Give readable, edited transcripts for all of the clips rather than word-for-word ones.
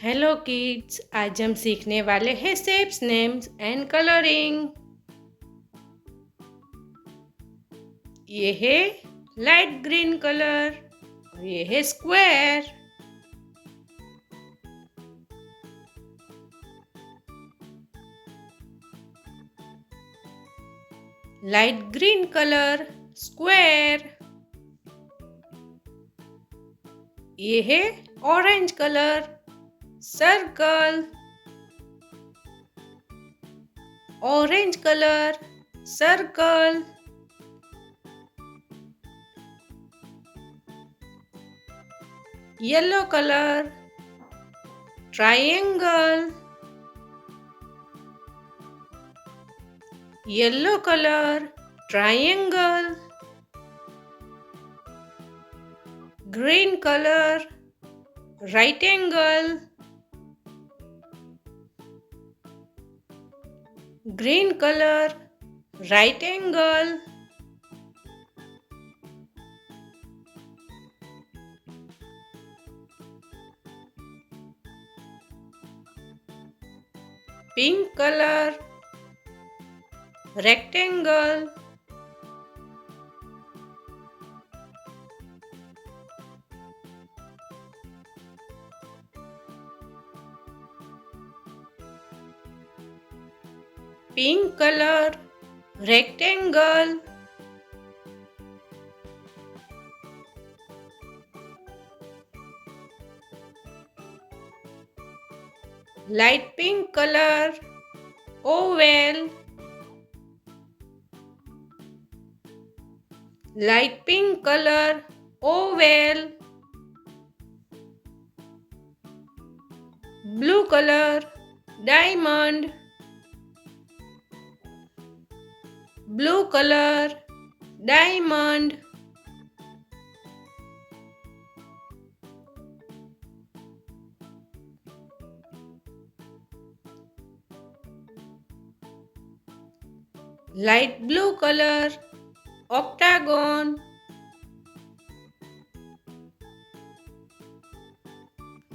Hello kids, आज हम सीखने वाले हैं शेप्स, नेम्स एंड कलरिंग। ये है लाइट ग्रीन कलर और ये है square. Light green colour square. ये है orange colour circle. Orange colour circle. Yellow colour triangle. Yellow colour triangle. Green colour right angle. Green color right angle. Pink color rectangle. Pink color rectangle. Light pink color oval. Light pink color oval. Blue color diamond. Blue color diamond. Light blue color octagon.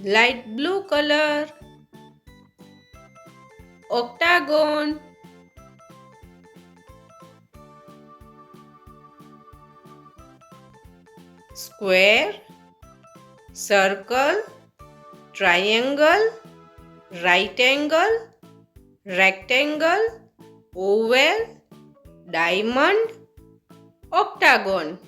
Light blue color octagon. Square, circle, triangle, right angle, rectangle, oval, diamond, octagon.